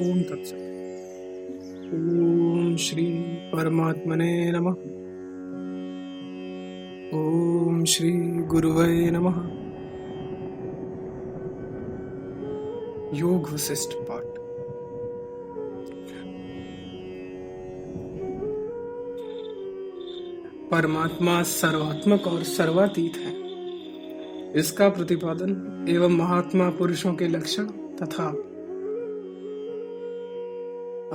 ओम तत्सत। ओम श्री परमात्मने नमः। ओम श्री गुरुवे नमः। योग वशिष्ठ पाठ। परमात्मा सर्वात्मक और सर्वातीत है। इसका प्रतिपादन एवं महात्मा पुरुषों के लक्षण तथा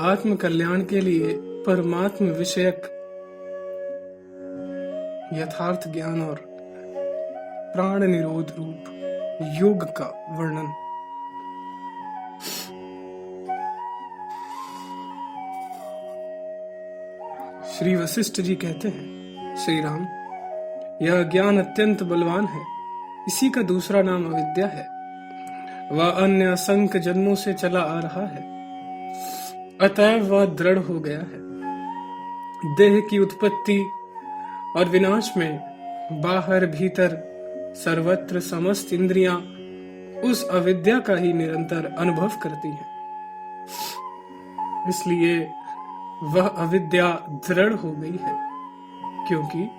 आत्म कल्याण के लिए परमात्म विषयक यथार्थ ज्ञान और प्राण निरोध रूप योग का वर्णन। श्री वशिष्ठ जी कहते हैं, श्री राम, यह ज्ञान अत्यंत बलवान है। इसी का दूसरा नाम अविद्या है। वह अन्य असंख्य जन्मों से चला आ रहा है, अतएव वह दृढ़ हो गया है। देह की उत्पत्ति और विनाश में बाहर भीतर सर्वत्र समस्त इंद्रियां उस अविद्या का ही निरंतर अनुभव करती हैं। इसलिए वह अविद्या दृढ़ हो गई है, क्योंकि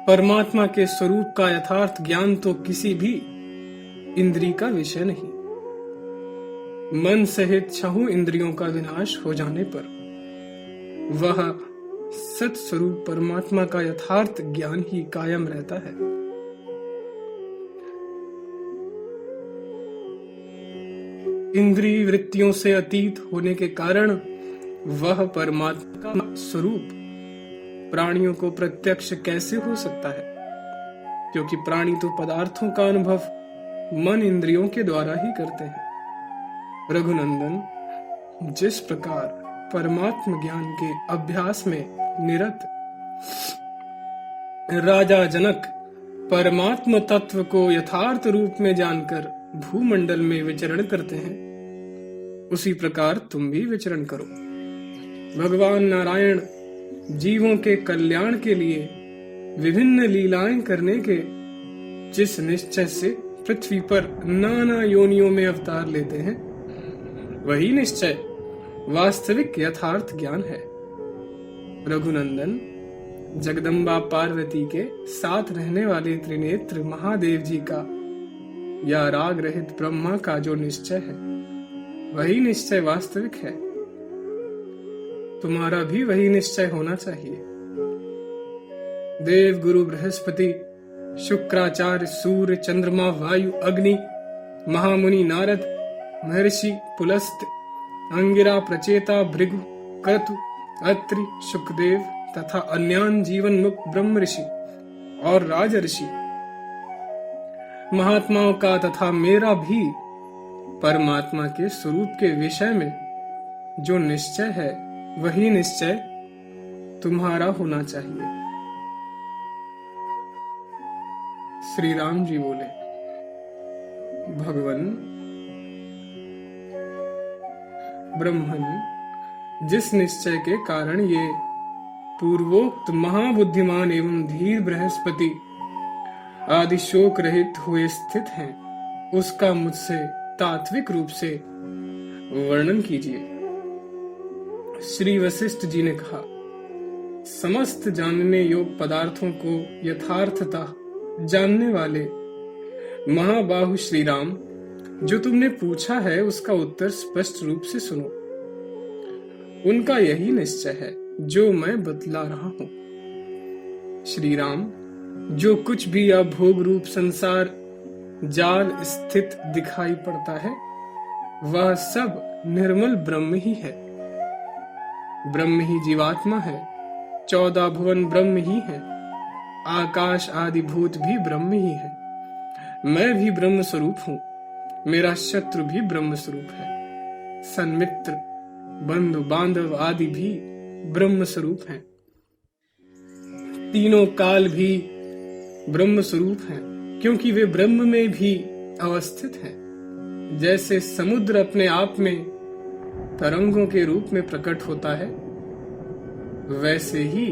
परमात्मा के स्वरूप का यथार्थ ज्ञान तो किसी भी इंद्रिय का विषय नहीं। मन सहित छहों इंद्रियों का विनाश हो जाने पर वह सत स्वरूप परमात्मा का यथार्थ ज्ञान ही कायम रहता है। इंद्रिय वृत्तियों से अतीत होने के कारण वह परमात्मा का स्वरूप प्राणियों को प्रत्यक्ष कैसे हो सकता है, क्योंकि प्राणी तो पदार्थों का अनुभव मन इंद्रियों के द्वारा ही करते हैं। रघुनंदन, जिस प्रकार परमात्म ज्ञान के अभ्यास में निरत राजा जनक परमात्म तत्व को यथार्थ रूप में जानकर भूमंडल में विचरण करते हैं, उसी प्रकार तुम भी विचरण करो। भगवान नारायण जीवों के कल्याण के लिए विभिन्न लीलाएं करने के जिस निश्चय से पृथ्वी पर नाना योनियों में अवतार लेते हैं, वही निश्चय वास्तविक यथार्थ ज्ञान है। रघुनंदन, जगदम्बा पार्वती के साथ रहने वाले त्रिनेत्र महादेव जी का या राग रहित ब्रह्मा का जो निश्चय है, वही निश्चय वास्तविक है। तुम्हारा भी वही निश्चय होना चाहिए। देव गुरु बृहस्पति, शुक्राचार्य, सूर्य, चंद्रमा, वायु, अग्नि, महामुनि नारद, महर्षि पुलस्त, अंगिरा, प्रचेता, भृगु, क्रतु, अत्रि, शुकदेव तथा अन्यान जीवन मुक्त ब्रह्म ऋषि और राज ऋषि महात्माओं का तथा मेरा भी परमात्मा के स्वरूप के विषय में जो निश्चय है, वही निश्चय तुम्हारा होना चाहिए। श्री राम जी बोले, भगवान ब्रह्मन, जिस निश्चय के कारण ये पूर्वोक्त महाबुद्धिमान एवं धीर बृहस्पति आदि शोक रहित हुए स्थित हैं, उसका मुझसे तात्विक रूप से वर्णन कीजिए। श्री वशिष्ठ जी ने कहा, समस्त जानने योग पदार्थों को यथार्थता जानने वाले महाबाहु श्री राम, जो तुमने पूछा है उसका उत्तर स्पष्ट रूप से सुनो। उनका यही निश्चय है जो मैं बतला रहा हूं। श्री राम, जो कुछ भी अभोग रूप संसार जाल स्थित दिखाई पड़ता है, वह सब निर्मल ब्रह्म ही है। ब्रह्म ही जीवात्मा है। 14 भुवन ब्रह्म ही है। आकाश आदि भूत भी ब्रह्म ही है। मैं भी ब्रह्म स्वरूप हूं। मेरा शत्रु भी ब्रह्म स्वरूप है। सन्मित्र, बंधु, बांधव आदि भी ब्रह्म स्वरूप हैं। तीनों काल भी ब्रह्म स्वरूप हैं, क्योंकि वे ब्रह्म में भी अवस्थित हैं। जैसे समुद्र अपने आप में तरंगों के रूप में प्रकट होता है, वैसे ही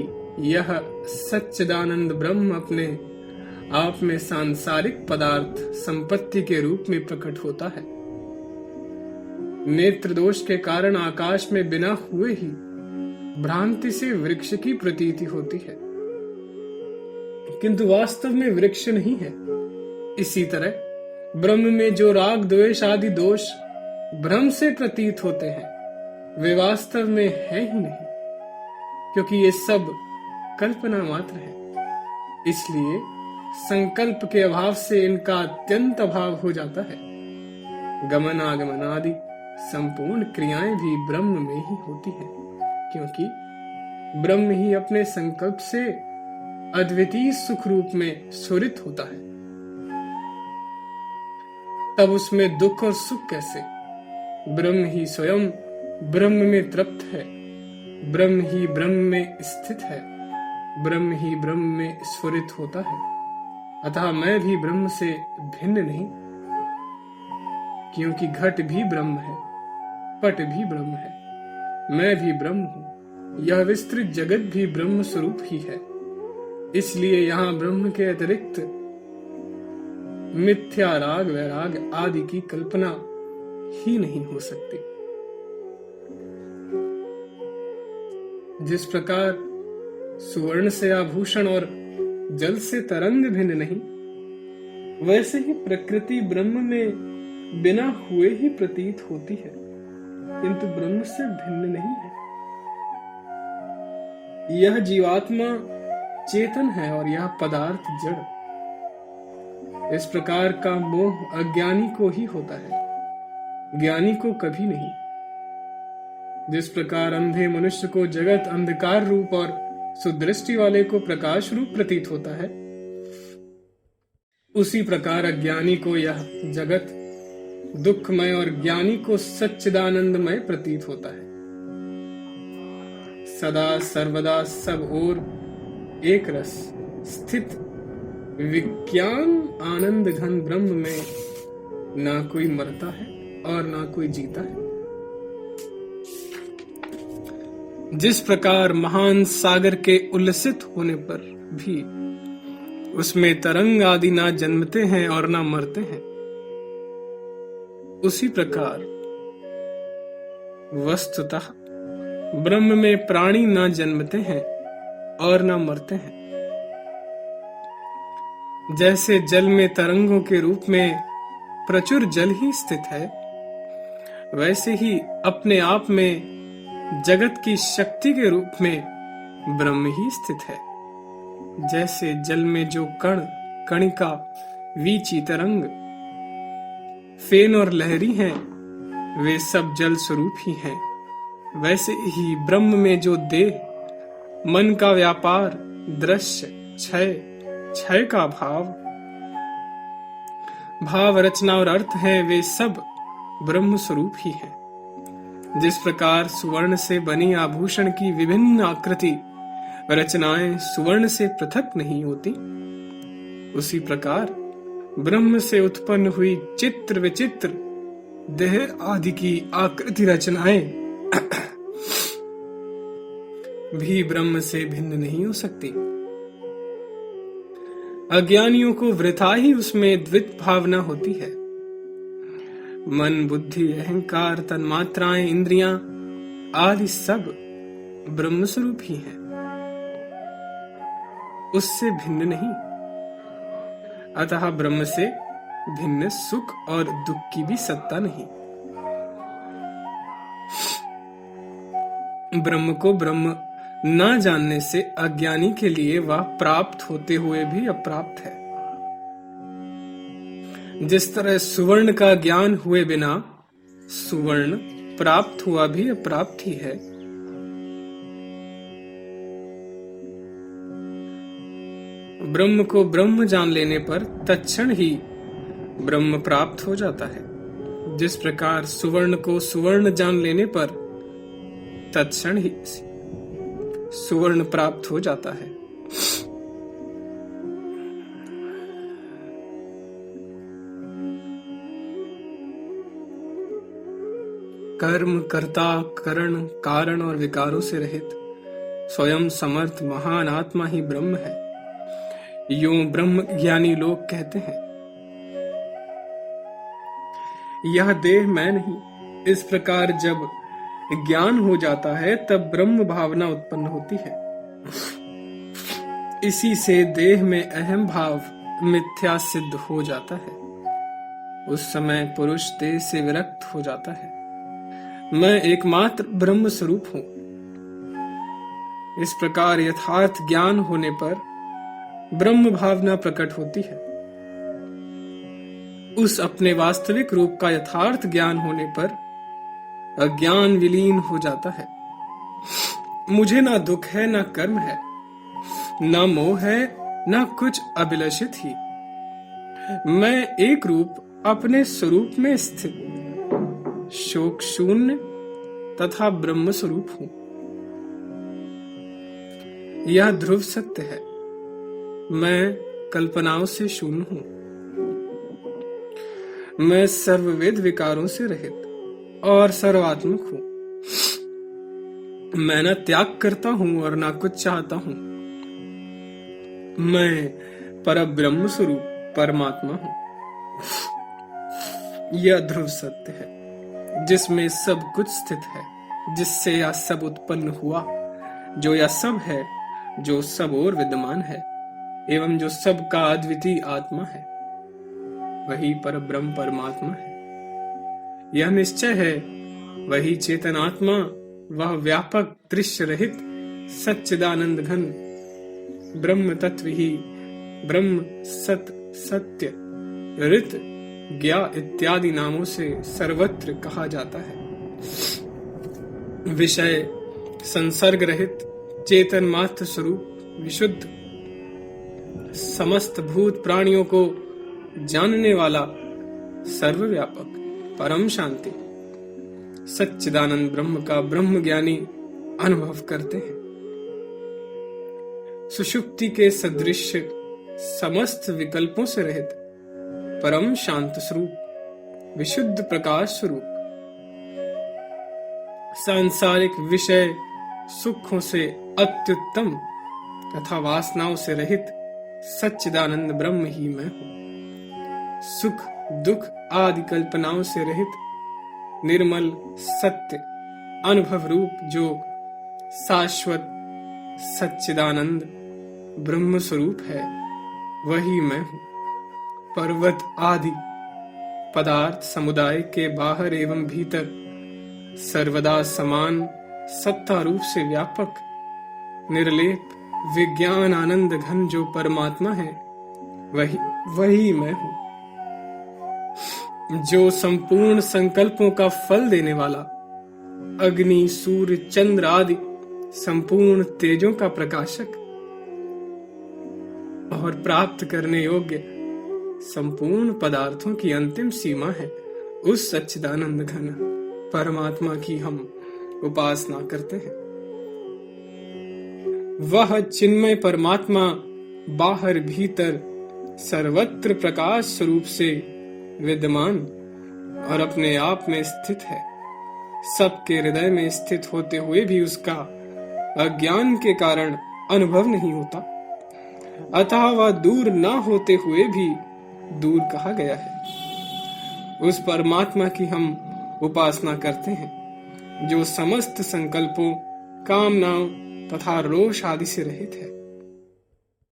यह सच्चिदानंद ब्रह्म अपने आप में सांसारिक पदार्थ संपत्ति के रूप में प्रकट होता है। नेत्र दोष के कारण आकाश में बिना हुए ही भ्रांति से वृक्ष की प्रतीति होती है, किंतु वास्तव में वृक्ष नहीं है। इसी तरह ब्रह्म में जो राग द्वेष आदि दोष भ्रम से प्रतीत होते हैं, वे वास्तव में है ही नहीं, क्योंकि ये सब कल्पना मात्र है। इसलिए संकल्प के अभाव से इनका अत्यंत अभाव हो जाता है। गमन आगमन आदि संपूर्ण क्रियाएं भी ब्रह्म में ही होती हैं, क्योंकि ब्रह्म ही अपने संकल्प से अद्वितीय सुख रूप में स्फुरित होता है। तब उसमें दुख और सुख कैसे? ब्रह्म ही स्वयं ब्रह्म में तृप्त है, ब्रह्म ही ब्रह्म में स्थित है, ब्रह्म ही ब्रह्म में स्फुरित होता है। अतः मैं भी ब्रह्म से भिन्न नहीं, क्योंकि घट भी ब्रह्म है, पट भी ब्रह्म है, मैं भी ब्रह्म हूं। यह विस्तृत जगत भी ब्रह्म स्वरूप ही है। इसलिए यहाँ ब्रह्म के अतिरिक्त मिथ्या राग वैराग आदि की कल्पना ही नहीं हो सकती। जिस प्रकार सुवर्ण से आभूषण और जल से तरंग भिन्न नहीं, वैसे ही प्रकृति ब्रह्म में बिना हुए ही प्रतीत होती है, किंतु ब्रह्म से भिन्न नहीं है। यह जीवात्मा चेतन है और यह पदार्थ जड़। इस प्रकार का मोह अज्ञानी को ही होता है, ज्ञानी को कभी नहीं। जिस प्रकार अंधे मनुष्य को जगत अंधकार रूप और सुदृष्टि वाले को प्रकाश रूप प्रतीत होता है, उसी प्रकार अज्ञानी को यह जगत दुखमय और ज्ञानी को सच्चिदानंदमय प्रतीत होता है। सदा सर्वदा सब ओर एक रस स्थित विज्ञान आनंद घन ब्रह्म में ना कोई मरता है और ना कोई जीता है। जिस प्रकार महान सागर के उल्लसित होने पर भी उसमें तरंग आदि ना जन्मते हैं और ना मरते हैं, उसी प्रकार वस्तुतः ब्रह्म में प्राणी ना जन्मते हैं और ना मरते हैं। जैसे जल में तरंगों के रूप में प्रचुर जल ही स्थित है, वैसे ही अपने आप में जगत की शक्ति के रूप में ब्रह्म ही स्थित है। जैसे जल में जो कण कणिका वीची तरंग फेन और लहरी हैं, वे सब जल स्वरूप ही हैं। वैसे ही ब्रह्म में जो देह मन का व्यापार दृश्य क्षय क्षय का भाव रचना और अर्थ है, वे सब ब्रह्म स्वरूप ही हैं। जिस प्रकार सुवर्ण से बनी आभूषण की विभिन्न आकृति रचनाएं सुवर्ण से पृथक नहीं होती, उसी प्रकार ब्रह्म से उत्पन्न हुई चित्र विचित्र देह आदि की आकृति रचनाएं भी ब्रह्म से भिन्न नहीं हो सकती। अज्ञानियों को वृथा ही उसमें द्वित भावना होती है। मन बुद्धि अहंकार तन्मात्राएं इंद्रियां आदि सब ब्रह्म स्वरूप ही हैं, उससे भिन्न नहीं। अतः ब्रह्म से भिन्न सुख और दुख की भी सत्ता नहीं। ब्रह्म को ब्रह्म न जानने से अज्ञानी के लिए वह प्राप्त होते हुए भी अप्राप्त है। जिस तरह सुवर्ण का ज्ञान हुए बिना सुवर्ण प्राप्त हुआ भी अप्राप्त ही है, ब्रह्म को ब्रह्म जान लेने पर तत्क्षण ही ब्रह्म प्राप्त हो जाता है। जिस प्रकार सुवर्ण को सुवर्ण जान लेने पर तत्क्षण ही सुवर्ण प्राप्त हो जाता है। कर्म कर्ता करण कारण और विकारों से रहित स्वयं समर्थ महान आत्मा ही ब्रह्म है, यूं ब्रह्म ज्ञानी लोग कहते हैं। यह देह मैं नहीं, इस प्रकार जब ज्ञान हो जाता है तब ब्रह्म भावना उत्पन्न होती है। इसी से देह में अहम भाव मिथ्या सिद्ध हो जाता है। उस समय पुरुष देह से विरक्त हो जाता है। मैं एकमात्र ब्रह्म स्वरूप हूं। इस प्रकार यथार्थ ज्ञान होने पर ब्रह्म भावना प्रकट होती है। उस अपने वास्तविक रूप का यथार्थ ज्ञान होने पर अज्ञान विलीन हो जाता है। मुझे ना दुख है, ना कर्म है, ना मोह है, ना कुछ अभिलषित ही। मैं एक रूप अपने स्वरूप में स्थित शोक शून्य तथा ब्रह्म स्वरूप हूं। यह ध्रुव सत्य है। मैं कल्पनाओं से शून्य हूं। मैं सर्वविध विकारों से रहित और सर्वात्मक हूं। मैं न त्याग करता हूं और न कुछ चाहता हूं। मैं परब्रह्म स्वरूप परमात्मा हूं। यह ध्रुव सत्य है जिसमें सब कुछ स्थित है, जिससे यह सब उत्पन्न हुआ, जो यह सब है, जो सब और विद्यमान है एवं जो सब का अद्वितीय आत्मा है, वही परब्रह्म परमात्मा है। यह निश्चय है, वही चेतन आत्मा, वह व्यापक दृश्य रहित सच्चिदानंद घन ब्रह्म तत्व ही ब्रह्म सत्य ऋत ज्ञा इत्यादि नामों से सर्वत्र कहा जाता है। विषय संसर्ग रहित चेतन मात्र स्वरूप विशुद्ध समस्त भूत प्राणियों को जानने वाला सर्वव्यापक परम शांति सच्चिदानंद ब्रह्म का ब्रह्म ज्ञानी अनुभव करते हैं। सुषुप्ति के सदृश समस्त विकल्पों से रहित परम शांत स्वरूप विशुद्ध प्रकाश स्वरूप सांसारिक विषय सुखों से अत्युत्तम तथा वासनाओं से रहित सच्चिदानंद ब्रह्म ही मैं हूं। सुख दुख आदि कल्पनाओं से रहित निर्मल सत्य अनुभव रूप जो शाश्वत सच्चिदानंद ब्रह्म स्वरूप है, वही मैं हूं। पर्वत आदि पदार्थ समुदाय के बाहर एवं भीतर सर्वदा समान सत्ता रूप से व्यापक निर्लेप विज्ञान आनंद घन जो परमात्मा है, वही मैं हूं। जो संपूर्ण संकल्पों का फल देने वाला अग्नि सूर्य चंद्र आदि संपूर्ण तेजों का प्रकाशक और प्राप्त करने योग्य संपूर्ण पदार्थों की अंतिम सीमा है, उस सच्चिदानंद घन परमात्मा की हम उपासना करते हैं। वह चिन्मय परमात्मा बाहर भीतर सर्वत्र प्रकाश स्वरूप से विद्यमान और अपने आप में स्थित है। सबके हृदय में स्थित होते हुए भी उसका अज्ञान के कारण अनुभव नहीं होता, अतः वह दूर न होते हुए भी दूर कहा गया है। उस परमात्मा की हम उपासना करते हैं जो समस्त संकल्पों कामनाओं तथा रोष आदि से रहित है।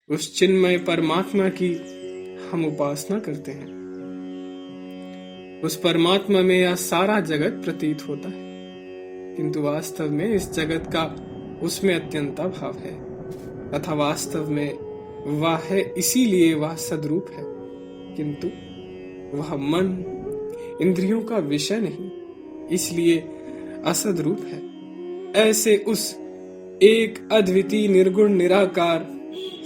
उस चिन्मय परमात्मा की हम उपासना करते हैं। उस परमात्मा में यह सारा जगत प्रतीत होता है, किंतु वास्तव में इस जगत का उसमें अत्यंता भाव है तथा वास्तव में वह है, इसीलिए वह सद्रूप है, किंतु वह मन इंद्रियों का विषय नहीं, इसलिए असद्रूप है। ऐसे उस एक अद्वितीय निर्गुण निराकार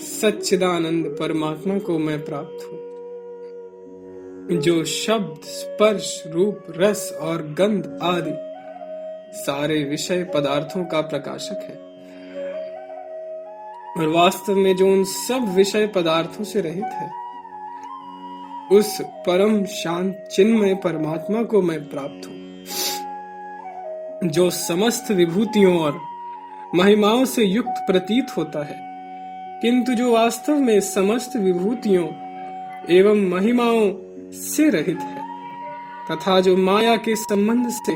सच्चिदानंद परमात्मा को मैं प्राप्त हूं, जो शब्द स्पर्श रूप रस और गंध आदि सारे विषय पदार्थों का प्रकाशक है और वास्तव में जो उन सब विषय पदार्थों से रहित है, उस परम शांत चिन्मय परमात्मा को मैं प्राप्त हूं, जो समस्त विभूतियों और महिमाओं से युक्त प्रतीत होता है, किंतु जो वास्तव में समस्त विभूतियों एवं महिमाओं से रहित है तथा जो माया के संबंध से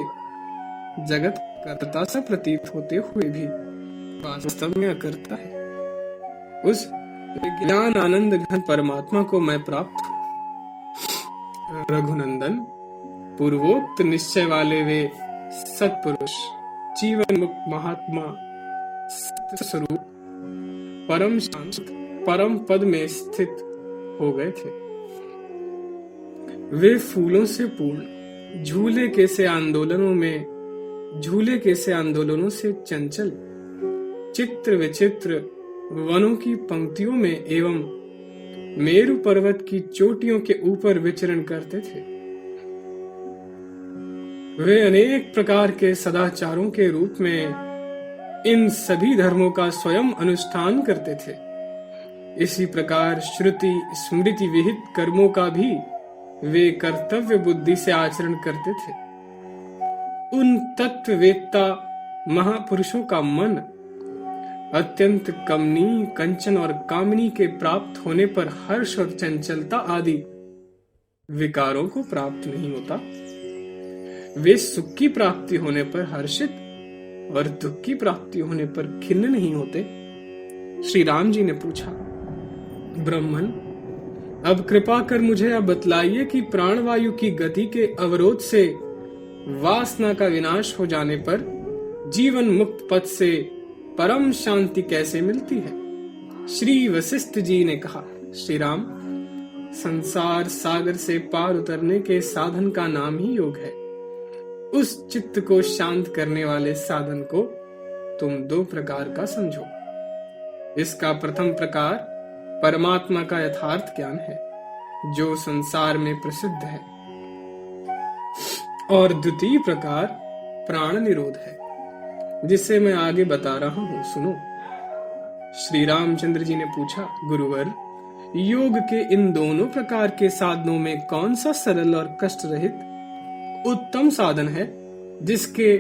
जगत कर्ता सा प्रतीत होते हुए भी वास्तव में अकर्ता है। उस ज्ञान आनंद घन परमात्मा को मैं प्राप्त हूँ। रघुनंदन, पूर्वोक्त निश्चय वाले वे सत्पुरुष जीवन मुक्त महात्मा सत्य स्वरूप परम शांत परम पद में स्थित हो गए थे। वे फूलों से पूर्ण झूले के से आंदोलनों से चंचल चित्र विचित्र वनों की पंक्तियों में एवं मेरु पर्वत की चोटियों के ऊपर विचरण करते थे। वे अनेक प्रकार के सदाचारों के रूप में इन सभी धर्मों का स्वयं अनुष्ठान करते थे। इसी प्रकार श्रुति स्मृति विहित कर्मों का भी वे कर्तव्य बुद्धि से आचरण करते थे। उन तत्ववेत्ता महापुरुषों का मन अत्यंत कमनीय कंचन और कामनी के प्राप्त होने पर हर्ष और चंचलता आदि विकारों को प्राप्त नहीं होता। वे सुख की प्राप्ति होने पर हर्षित और दुख की प्राप्ति होने पर खिन्न नहीं होते। श्री राम जी ने पूछा, ब्रह्मन, अब कृपा कर मुझे अब बतलाइए कि प्राणवायु की गति के अवरोध से वासना का विनाश हो जाने पर जीवन मुक्त पद से परम शांति कैसे मिलती है। श्री वशिष्ठ जी ने कहा, श्री राम, संसार सागर से पार उतरने के साधन का नाम ही योग है। उस चित्त को शांत करने वाले साधन को तुम दो प्रकार का समझो। इसका प्रथम प्रकार परमात्मा का यथार्थ ज्ञान है जो संसार में प्रसिद्ध है, और द्वितीय प्रकार प्राण निरोध है जिसे मैं आगे बता रहा हूं, सुनो। श्री रामचंद्र जी ने पूछा, गुरुवर, योग के इन दोनों प्रकार के साधनों में कौन सा सरल और कष्ट रहित उत्तम साधन है जिसके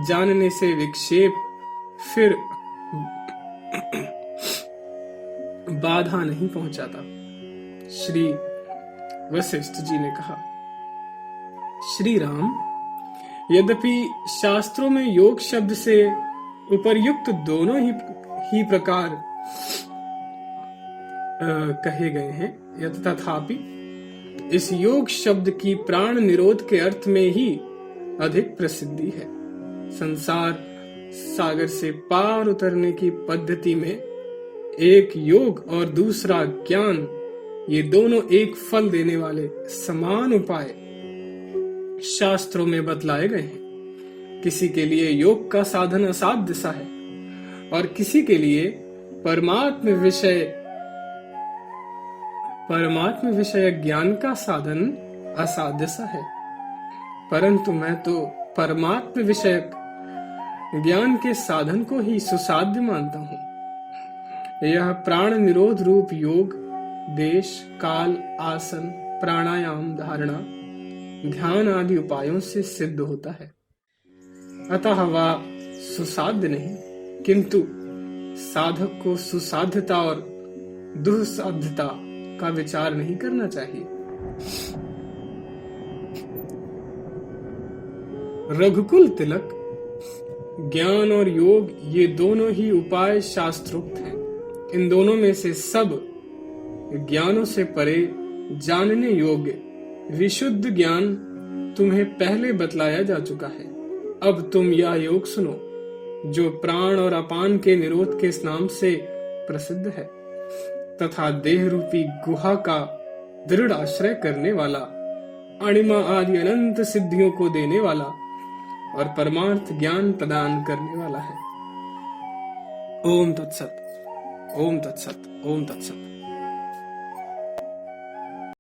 जानने से विक्षेप फिर बाधा नहीं पहुंचाता। श्री वशिष्ठ जी ने कहा, श्री राम, यद्यपि शास्त्रों में योग शब्द से उपर्युक्त दोनों ही प्रकार कहे गए हैं, तथापि इस योग शब्द की प्राण निरोध के अर्थ में ही अधिक प्रसिद्धि है। संसार सागर से पार उतरने की पद्धति में एक योग और दूसरा ज्ञान, ये दोनों एक फल देने वाले समान उपाय शास्त्रों में बतलाए गए हैं। किसी के लिए योग का साधन असाध्य सा है और किसी के लिए परमात्म विषय ज्ञान का साधन असाध्य सा है, परंतु मैं तो परमात्म विषय ज्ञान के साधन को ही सुसाध्य मानता हूँ। यह प्राण निरोध रूप योग देश काल आसन प्राणायाम धारणा ध्यान आदि उपायों से सिद्ध होता है। अतः वह सुसाध्य नहीं, किंतु साधक को सुसाध्यता और दुस्साध्यता का विचार नहीं करना चाहिए। रघुकुल तिलक, ज्ञान और योग ये दोनों ही उपाय शास्त्रोक्त हैं। इन दोनों में से सब ज्ञानों से परे जानने योग्य विशुद्ध ज्ञान तुम्हें पहले बतलाया जा चुका है। अब तुम यह योग सुनो जो प्राण और अपान के निरोध के नाम से प्रसिद्ध है तथा देह रूपी गुहा का दृढ़ आश्रय करने वाला, अणिमा आदि अनंत सिद्धियों को देने वाला और परमार्थ ज्ञान प्रदान करने वाला है। ओम तत्सत, ओम तत्सत, ओम तत्सत।